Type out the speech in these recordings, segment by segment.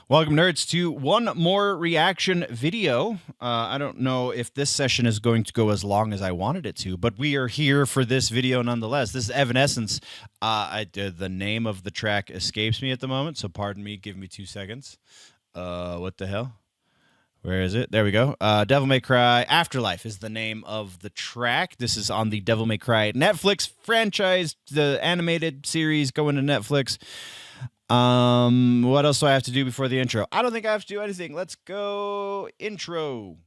Welcome, nerds, to one more reaction video. I don't know if this session is going to go as long as I wanted it to, but we are here for this video nonetheless. This is Evanescence. The name of the track escapes me at the moment, so pardon me. Give me 2 seconds. What the hell? Where is it? There we go. Devil May Cry Afterlife is the name of the track. This is on the Devil May Cry Netflix franchise, the animated series going to Netflix. What else do I have to do before the intro? I don't think I have to do anything. Let's go intro.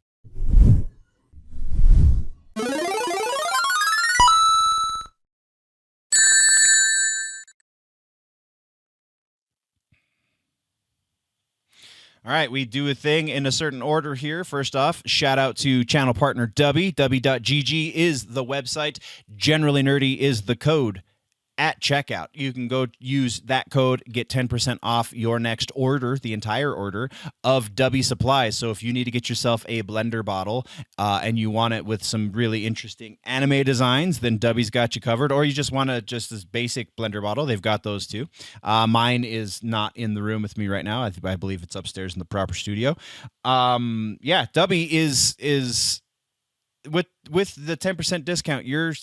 All right, we do a thing in a certain order here. First off, shout out to channel partner Dubby. Dubby.gg is the website. Generally Nerdy is the code at checkout. You can go use that code, get 10% off your next order, the entire order of Dubby supplies. So if you need to get yourself a blender bottle and you want it with some really interesting anime designs, then Dubby's got you covered. Or you just want to just this basic blender bottle, they've got those too. Mine is not in the room with me right now. I believe it's upstairs in the proper studio. Yeah, Dubby is with the 10% discount, you're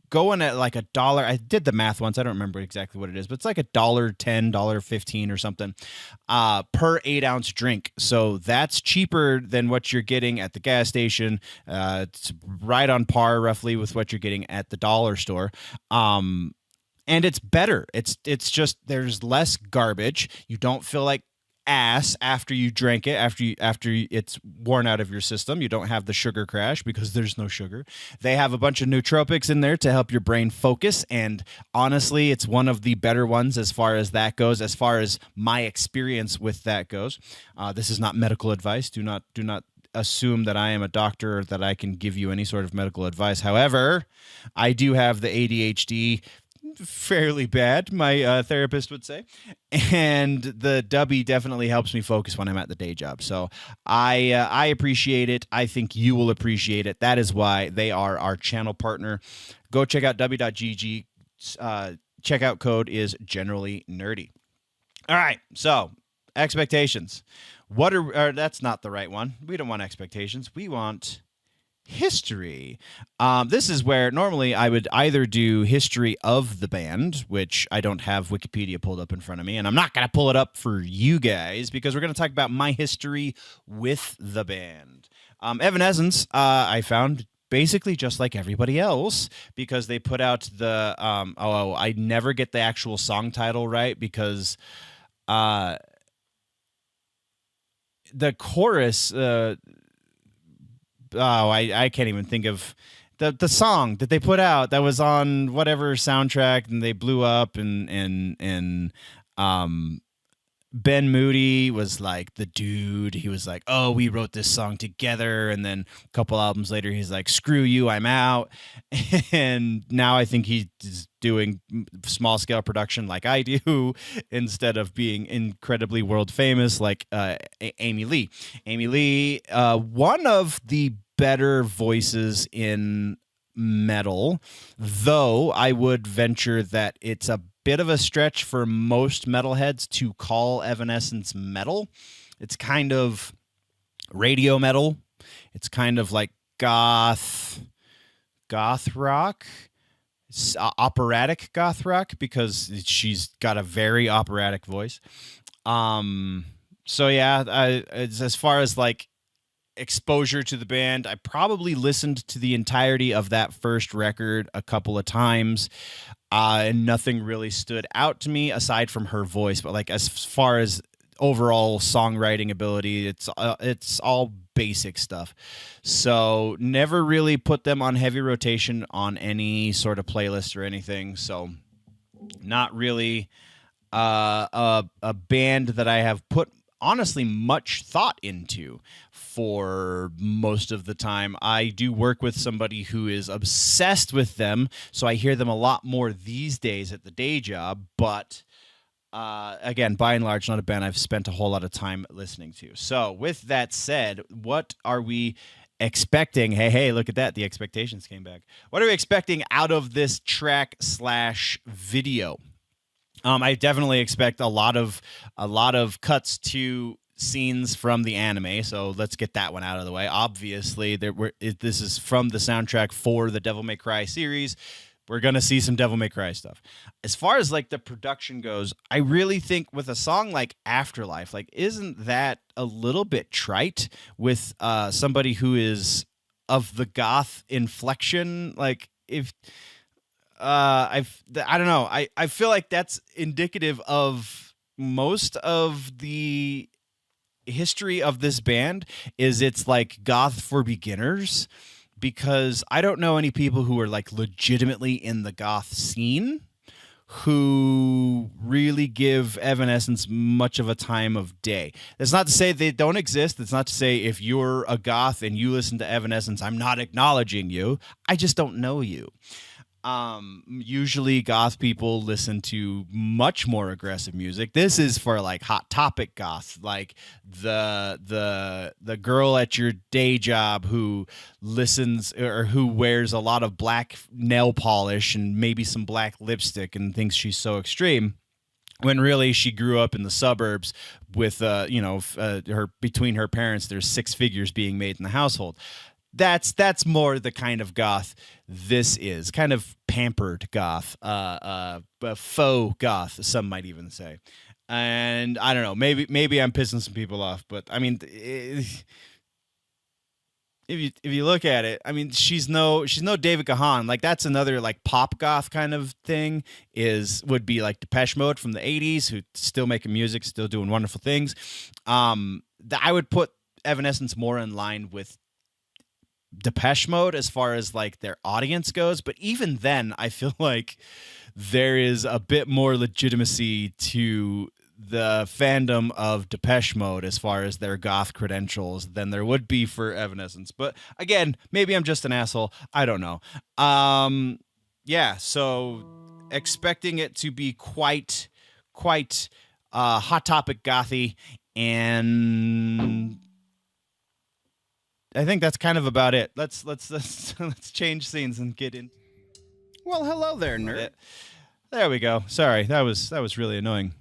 going at like $1. I did the math once. I don't remember exactly what it is, but it's like $1.10, $1.15 or something per 8-ounce drink. So that's cheaper than what you're getting at the gas station. It's right on par roughly with what you're getting at the dollar store. And it's better. It's just there's less garbage. You don't feel like ass after you drank it, after it's worn out of your system. You don't have the sugar crash because there's no sugar. They have a bunch of nootropics in there to help your brain focus, and honestly, it's one of the better ones as far as that goes, as far as my experience with that goes. This is not medical advice. Do not assume that I am a doctor or that I can give you any sort of medical advice. However, I do have the ADHD fairly bad, my therapist would say, and the Dubby definitely helps me focus when I'm at the day job. So I appreciate it. I think you will appreciate it. That is why they are our channel partner. Go check out Dubby.gg. Checkout code is generally nerdy. All right, so expectations. What are that's not the right one. We don't want expectations. We want history. This is where normally I would either do history of the band, which I don't have Wikipedia pulled up in front of me, and I'm not going to pull it up for you guys because we're going to talk about my history with the band. Evanescence, I found basically just like everybody else because they put out the I never get the actual song title right because the chorus I can't even think of the song that they put out that was on whatever soundtrack and they blew up and Ben Moody was like the dude. He was like, oh, we wrote this song together, and then a couple albums later he's like, screw you, I'm out. And now I think he's doing small scale production like I do instead of being incredibly world famous like Amy Lee. Amy Lee, one of the better voices in metal, though I would venture that it's a bit of a stretch for most metalheads to call Evanescence metal. It's kind of radio metal. It's kind of like goth rock, operatic goth rock, because she's got a very operatic voice. So yeah, as far as like exposure to the band, I probably listened to the entirety of that first record a couple of times, and nothing really stood out to me aside from her voice. But like as far as overall songwriting ability, it's all basic stuff. So never really put them on heavy rotation on any sort of playlist or anything. So not really a band that I have put honestly much thought into for most of the time. I do work with somebody who is obsessed with them, so I hear them a lot more these days at the day job, but again, by and large, not a band I've spent a whole lot of time listening to. So with that said, what are we expecting? Hey, look at that. The expectations came back. What are we expecting out of this track/video? I definitely expect a lot of cuts to scenes from the anime. So let's get that one out of the way. Obviously, this is from the soundtrack for the Devil May Cry series. We're gonna see some Devil May Cry stuff. As far as like the production goes, I really think with a song like Afterlife, like isn't that a little bit trite with somebody who is of the goth inflection? Like if I don't know. I feel like that's indicative of most of the history of this band is it's like goth for beginners, because I don't know any people who are like legitimately in the goth scene who really give Evanescence much of a time of day. That's not to say they don't exist. It's not to say if you're a goth and you listen to Evanescence, I'm not acknowledging you. I just don't know you. Usually goth people listen to much more aggressive music. This is for like Hot Topic goth, like the girl at your day job who listens or who wears a lot of black nail polish and maybe some black lipstick and thinks she's so extreme, when really she grew up in the suburbs with her between her parents there's six figures being made in the household. That's more the kind of goth this is, kind of pampered goth, faux goth, some might even say. And I don't know, maybe I'm pissing some people off, but I mean, if you look at it, I mean, she's no David Gahan. Like that's another like pop goth kind of thing. Would be like Depeche Mode from the '80s, who still making music, still doing wonderful things. I would put Evanescence more in line with Depeche Mode as far as like their audience goes, but even then I feel like there is a bit more legitimacy to the fandom of Depeche Mode as far as their goth credentials than there would be for Evanescence. But again, maybe I'm just an asshole, I don't know. Yeah, so expecting it to be quite Hot Topic gothy, and I think that's kind of about it. Let's let's change scenes and get in. Well, hello there, nerd. There we go. Sorry, that was really annoying.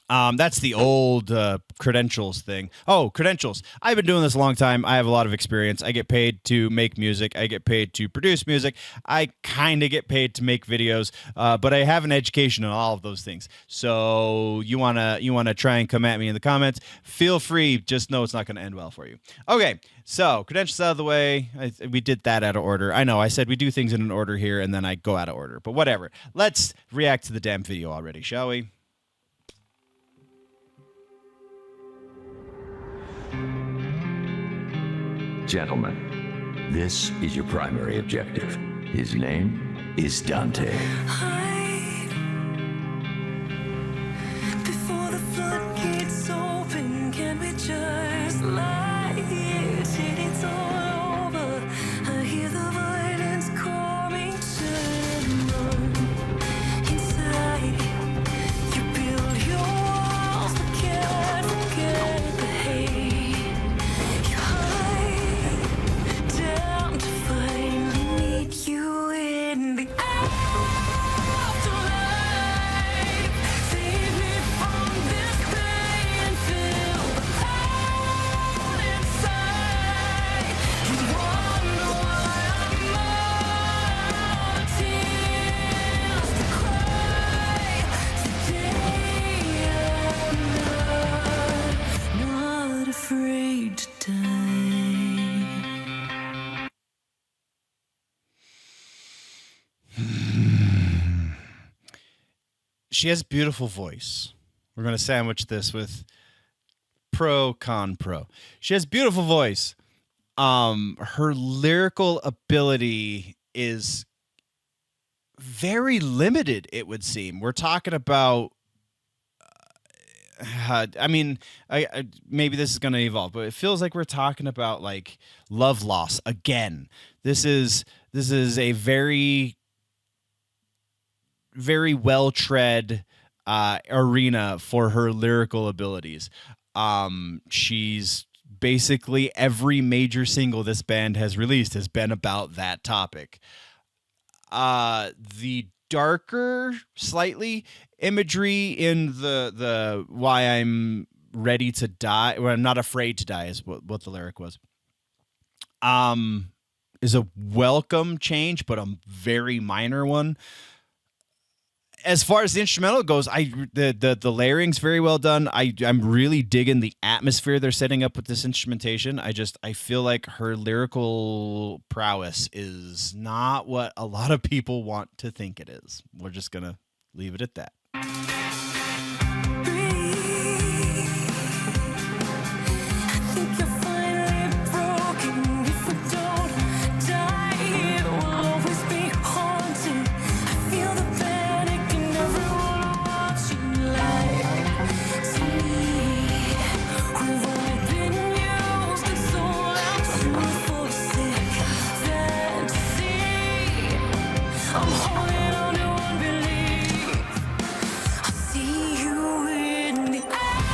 That's the old credentials thing. Oh, credentials. I've been doing this a long time. I have a lot of experience. I get paid to make music. I get paid to produce music. I kind of get paid to make videos, but I have an education in all of those things. So you wanna try and come at me in the comments? Feel free. Just know it's not going to end well for you. Okay, so credentials out of the way. We did that out of order. I know. I said we do things in an order here, and then I go out of order. But whatever. Let's react to the damn video already, shall we? Gentlemen, this is your primary objective. His name is Dante. Hide before the floodgates open. Can we just lie here till it's all over? I hear the violence calling, turn run inside. You build your walls, but can't forget the hate. You hide down to finally meet you in the afterlife. Save me from this pain, feel the pain inside. You wonder why I'm out of tears to cry. Today I'm not afraid to die. She has a beautiful voice. We're going to sandwich this with pro, con, pro. She has beautiful voice. Her lyrical ability is very limited, it would seem. We're talking about maybe this is going to evolve, but it feels like we're talking about like love loss again. This is a very well tread arena for her lyrical abilities. She's basically every major single this band has released has been about that topic. The darker slightly imagery in the why I'm ready to die, or I'm not afraid to die, is what the lyric was. Is a welcome change, but a very minor one. As far as the instrumental goes, the layering's very well done. I'm really digging the atmosphere they're setting up with this instrumentation. I feel like her lyrical prowess is not what a lot of people want to think it is. We're just gonna leave it at that. I'm holding on to unbelief. I see you in the afterlife.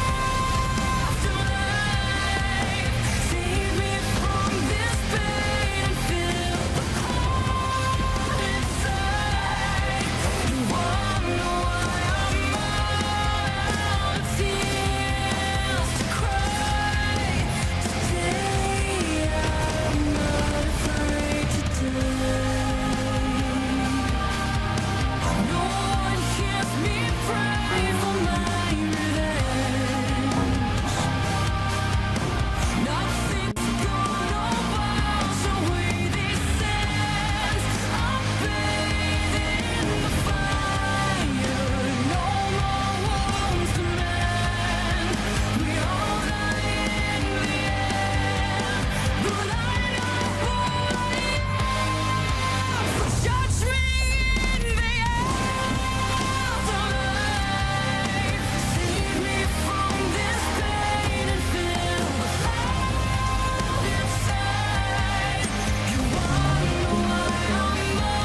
Save me from this pain and feel the cold inside. You wonder why I'm out of tears to cry. Today I'm not afraid to die. No one hears me pray for my revenge. Nothing's gonna wash away these sins. I'm bathed in the fire. No more wounds to mend. We all die in the end, but I know who I am. So judge me in the afterlife. Save me from this pain and feel the cold inside. You wonder why I'm out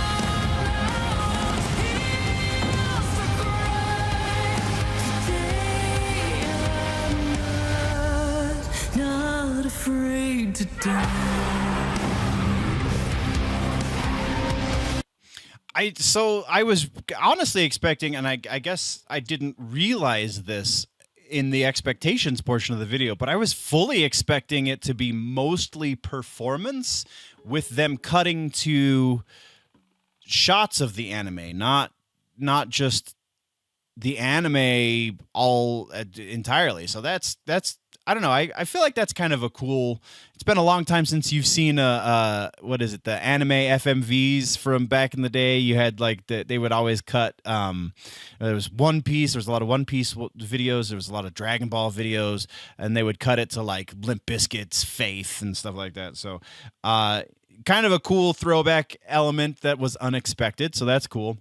of tears to cry. Today I'm not afraid to die. I was honestly expecting, and I guess I didn't realize this in the expectations portion of the video, but I was fully expecting it to be mostly performance with them cutting to shots of the anime, not just the anime all entirely. So that's I don't know. I feel like that's kind of a cool. It's been a long time since you've seen what is it, the anime FMVs from back in the day. You had like they would always cut. There was One Piece. There was a lot of One Piece videos. There was a lot of Dragon Ball videos, and they would cut it to like Limp Bizkit's Faith and stuff like that. So, kind of a cool throwback element that was unexpected. So that's cool.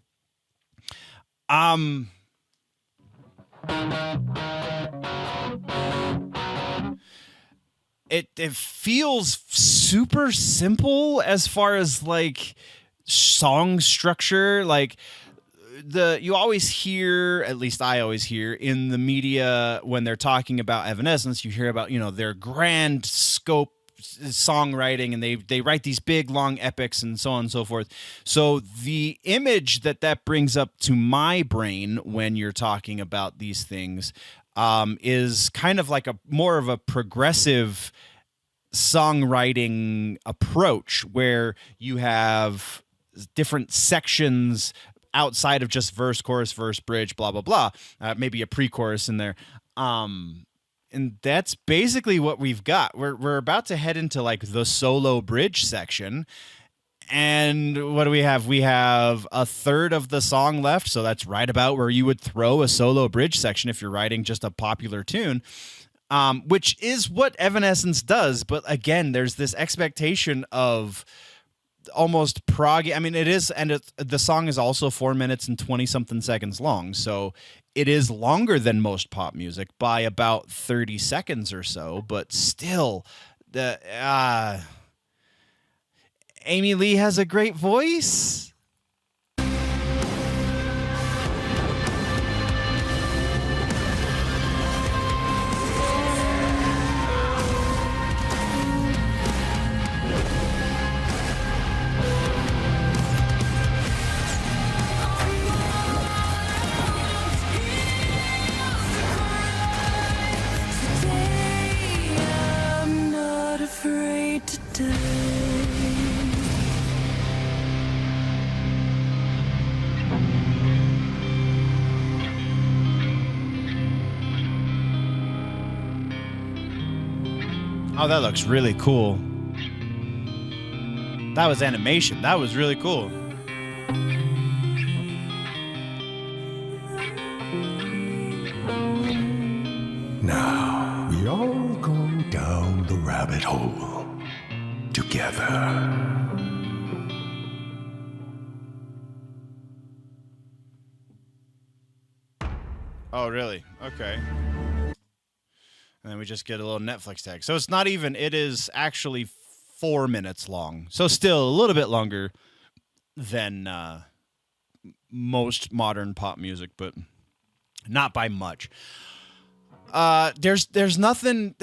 It feels super simple as far as like song structure. Like you always hear, at least I always hear in the media when they're talking about Evanescence, you hear about, their grand scope songwriting, and they write these big long epics and so on and so forth. So the image that brings up to my brain when you're talking about these things is kind of like a more of a progressive songwriting approach where you have different sections outside of just verse, chorus, verse, bridge, blah, blah, blah. Maybe a pre-chorus in there. And that's basically what we've got. We're about to head into like the solo bridge section. And what do we have? We have a third of the song left. So that's right about where you would throw a solo bridge section if you're writing just a popular tune, which is what Evanescence does. But again, there's this expectation of almost prog. I mean, it is. And the song is also 4 minutes and 20 something seconds long. So it is longer than most pop music by about 30 seconds or so. But still, Amy Lee has a great voice. Oh, that looks really cool. That was animation. That was really cool. Now we all go down the rabbit hole together. Oh, really? Okay. And then we just get a little Netflix tag. So it's not even, it is actually 4 minutes long. So still a little bit longer than most modern pop music, but not by much. There's nothing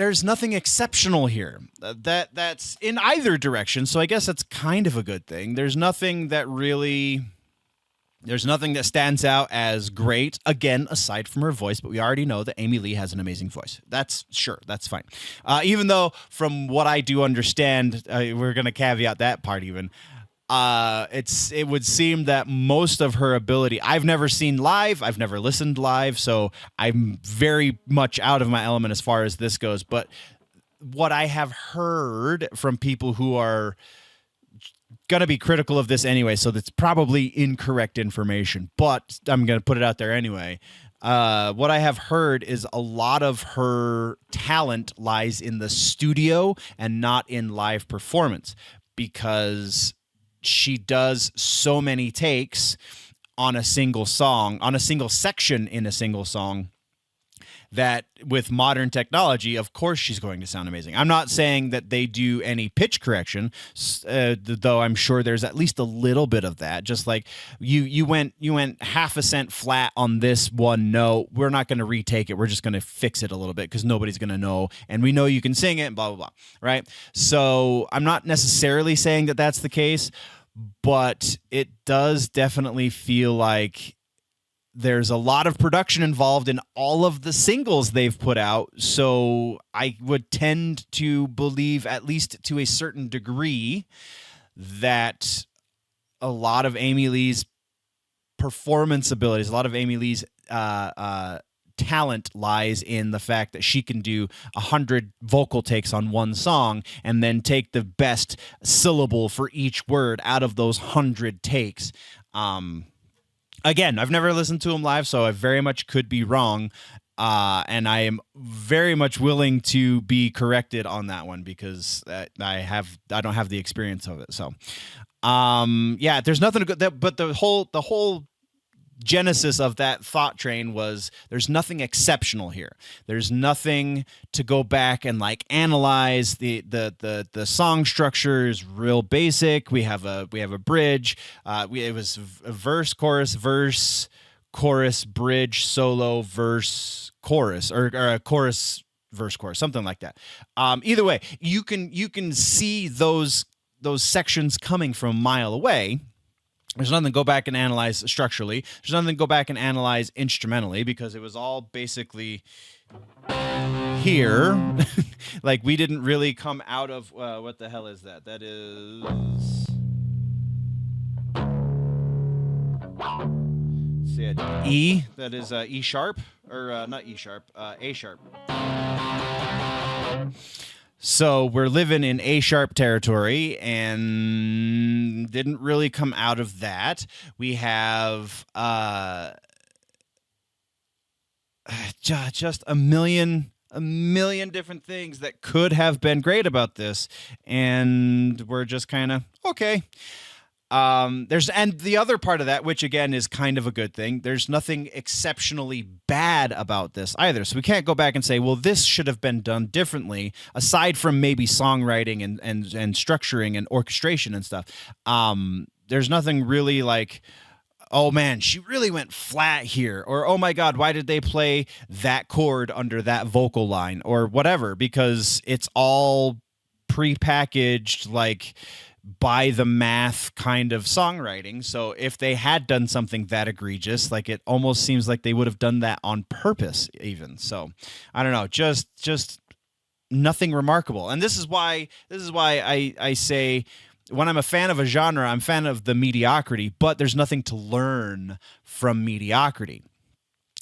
exceptional here. That's in either direction. So I guess that's kind of a good thing. There's nothing that stands out as great, again, aside from her voice, but we already know that Amy Lee has an amazing voice. That's fine. Even though, from what I do understand, we're going to caveat that part even, it would seem that most of her ability, I've never seen live, I've never listened live, so I'm very much out of my element as far as this goes, but what I have heard from people who are going to be critical of this anyway, so that's probably incorrect information, but I'm going to put it out there anyway. What I have heard is a lot of her talent lies in the studio and not in live performance, because she does so many takes on a single song, on a single section in a single song, that with modern technology, of course she's going to sound amazing. I'm not saying that they do any pitch correction, though I'm sure there's at least a little bit of that. Just like you went half a cent flat on this one note, we're not going to retake it. We're just going to fix it a little bit because nobody's going to know, and we know you can sing it, and blah, blah, blah, right? So I'm not necessarily saying that that's the case, but it does definitely feel like there's a lot of production involved in all of the singles they've put out. So I would tend to believe, at least to a certain degree, that a lot of Amy Lee's performance abilities, a lot of Amy Lee's talent lies in the fact that she can do 100 vocal takes on one song and then take the best syllable for each word out of those 100 takes. Again, I've never listened to him live, so I very much could be wrong, and I am very much willing to be corrected on that one because I don't have the experience of it. So, yeah, there's nothing to go. But the whole genesis of that thought train was there's nothing exceptional here. There's nothing to go back and like analyze. The song structure is real basic. We have a bridge. It was a verse, chorus, bridge, solo, verse, chorus, or a chorus, verse, chorus, something like that. Either way, you can see those sections coming from a mile away. There's nothing to go back and analyze structurally. There's nothing to go back and analyze instrumentally because it was all basically here. Like, we didn't really come out of what the hell is that? That is E. That is E sharp, or not E sharp, A sharp. So we're living in A sharp territory and didn't really come out of that. We have just a million different things that could have been great about this, and we're just kind of okay. And the other part of that, which again is kind of a good thing, there's nothing exceptionally bad about this either. So we can't go back and say, well, this should have been done differently, aside from maybe songwriting and structuring and orchestration and stuff. There's nothing really like, oh man, she really went flat here, or oh my God, why did they play that chord under that vocal line, or whatever, because it's all prepackaged, like by the math kind of songwriting. So if they had done something that egregious, like, it almost seems like they would have done that on purpose even. So I don't know, just nothing remarkable. And this is why I say, when I'm a fan of a genre, I'm a fan of the mediocrity, but there's nothing to learn from mediocrity.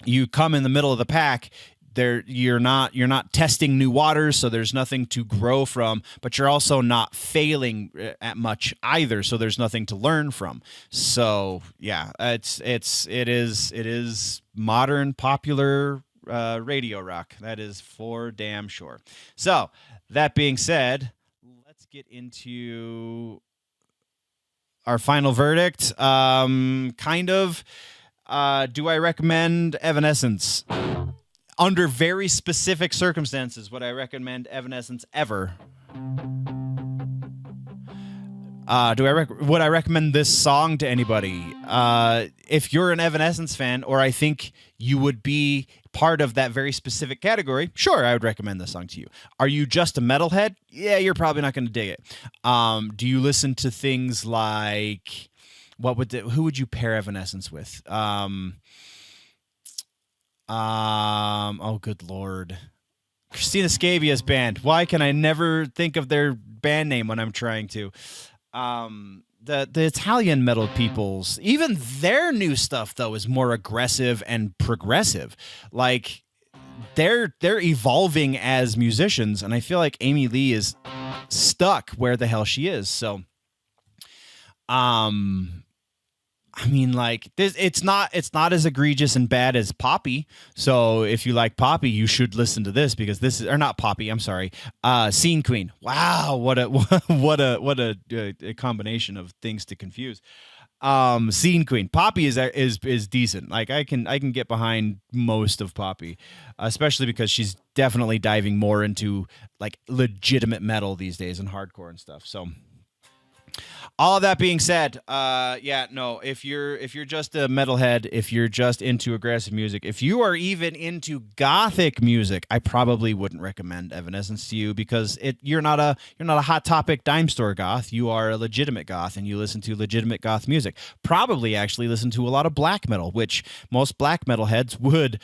You come in the middle of the pack, you're not testing new waters, so there's nothing to grow from, but you're also not failing at much either, so there's nothing to learn from. So yeah, it is modern popular radio rock. That is for damn sure. So that being said, let's get into our final verdict. Do I recommend Evanescence? Under very specific circumstances, would I recommend Evanescence ever? Would I recommend this song to anybody? If you're an Evanescence fan, or I think you would be part of that very specific category, sure, I would recommend this song to you. Are you just a metalhead? Yeah, you're probably not going to dig it. Do you listen to things like who would you pair Evanescence with? Oh, good Lord. Christina Scabia's band. Why can I never think of their band name when I'm trying to? The Italian metal peoples, even their new stuff, though, is more aggressive and progressive. Like, they're evolving as musicians, and I feel like Amy Lee is stuck where the hell she is. So, I mean, like, it's not as egregious and bad as Poppy. So if you like Poppy, you should listen to this, because this is, or not Poppy, I'm sorry, Scene Queen. Wow, what a combination of things to confuse. Scene Queen. Poppy is decent. Like, I can get behind most of Poppy, especially because she's definitely diving more into like legitimate metal these days and hardcore and stuff. So. All of that being said, if you're just a metalhead, if you're just into aggressive music, if you are even into gothic music, I probably wouldn't recommend Evanescence to you, because you're not a Hot Topic dime store goth. You are a legitimate goth, and you listen to legitimate goth music. Probably actually listen to a lot of black metal, which most black metal heads would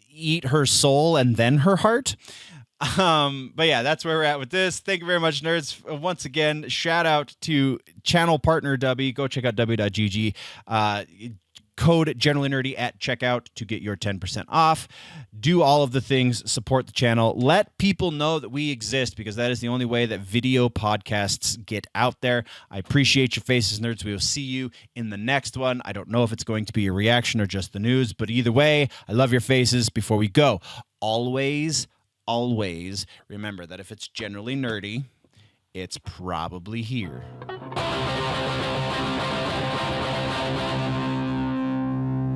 eat her soul and then her heart. But yeah, that's where we're at with this. Thank you very much, nerds. Once again, shout out to channel partner W. Go check out w.gg. Code generally nerdy at checkout to get your 10% off. Do all of the things, support the channel. Let people know that we exist, because that is the only way that video podcasts get out there. I appreciate your faces, nerds. We will see you in the next one. I don't know if it's going to be a reaction or just the news, but either way, I love your faces. Before we go, always remember that if it's generally nerdy, it's probably here.